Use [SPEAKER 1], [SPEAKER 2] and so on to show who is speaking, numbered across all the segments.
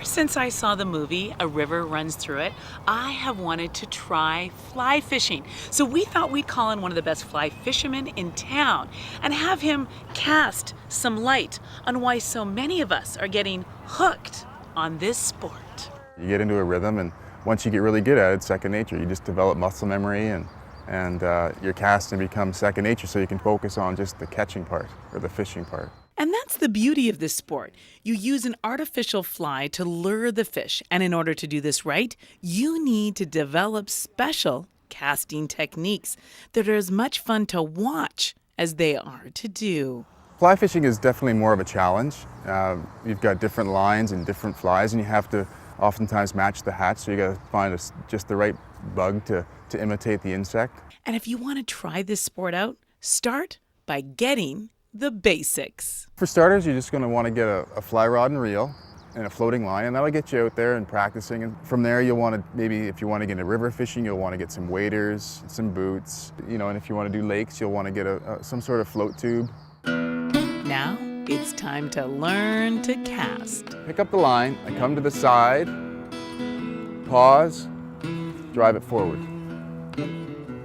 [SPEAKER 1] Ever since I saw the movie A River Runs Through It, I have wanted to try fly fishing. So we thought we'd call in one of the best fly fishermen in town and have him cast some light on why so many of us are getting hooked on this sport.
[SPEAKER 2] You get into a rhythm, and once you get really good at it, it's second nature. You just develop muscle memory, and your casting becomes second nature, so you can focus on just the catching part or the fishing part.
[SPEAKER 1] And that's the beauty of this sport. You use an artificial fly to lure the fish, and in order to do this right, you need to develop special casting techniques that are as much fun to watch as they are to do.
[SPEAKER 2] Fly fishing is definitely more of a challenge. You've got different lines and different flies, and you have to oftentimes match the hatch, so you got to find just the right bug to imitate the insect.
[SPEAKER 1] And if you want to try this sport out, start by getting the basics.
[SPEAKER 2] For starters, you're just going to want to get a fly rod and reel and a floating line, and that'll get you out there and practicing. And from there, you'll want to, maybe if you want to get into river fishing, you'll want to get some waders, some boots, and if you want to do lakes, you'll want to get some sort of float tube.
[SPEAKER 1] Now it's time to learn to cast.
[SPEAKER 2] Pick up the line, I come to the side, pause, drive it forward.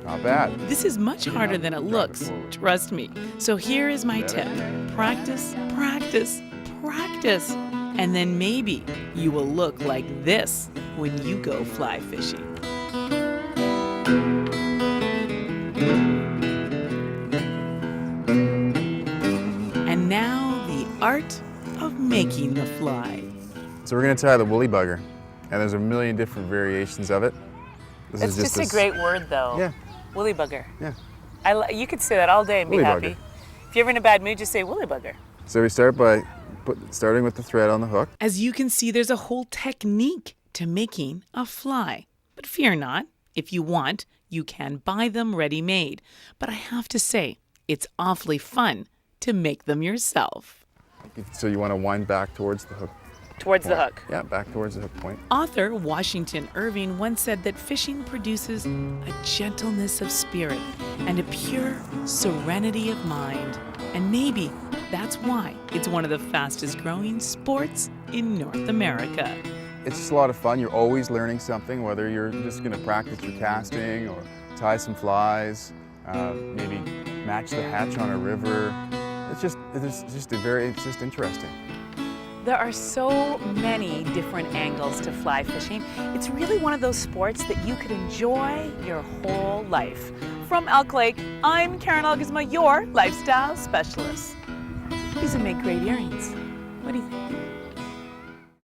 [SPEAKER 2] Not bad.
[SPEAKER 1] This is much harder than it looks, trust me. So here is my tip. Practice, practice, practice. And then maybe you will look like this when you go fly fishing. And now the art of making the fly.
[SPEAKER 2] So we're going to tie the woolly bugger, and there's a million different variations of it.
[SPEAKER 1] It's just a great word, though.
[SPEAKER 2] Yeah.
[SPEAKER 1] Woolly bugger.
[SPEAKER 2] Yeah.
[SPEAKER 1] You could say that all day and be
[SPEAKER 2] Woolly
[SPEAKER 1] happy.
[SPEAKER 2] bugger.
[SPEAKER 1] If you're ever in a bad mood, just say woolly bugger.
[SPEAKER 2] So we start by starting with the thread on the hook.
[SPEAKER 1] As you can see, there's a whole technique to making a fly. But fear not. If you want, you can buy them ready-made. But I have to say, it's awfully fun to make them yourself.
[SPEAKER 2] So you want to wind back towards the hook.
[SPEAKER 1] Towards the hook.
[SPEAKER 2] Yeah, back towards the hook point.
[SPEAKER 1] Author Washington Irving once said that fishing produces a gentleness of spirit and a pure serenity of mind. And maybe that's why it's one of the fastest growing sports in North America.
[SPEAKER 2] It's just a lot of fun. You're always learning something, whether you're just going to practice your casting or tie some flies, maybe match the hatch on a river. It's just interesting.
[SPEAKER 1] There are so many different angles to fly fishing. It's really one of those sports that you could enjoy your whole life. From Elk Lake, I'm Karen Algesma, your lifestyle specialist. These would make great earrings. What do you think?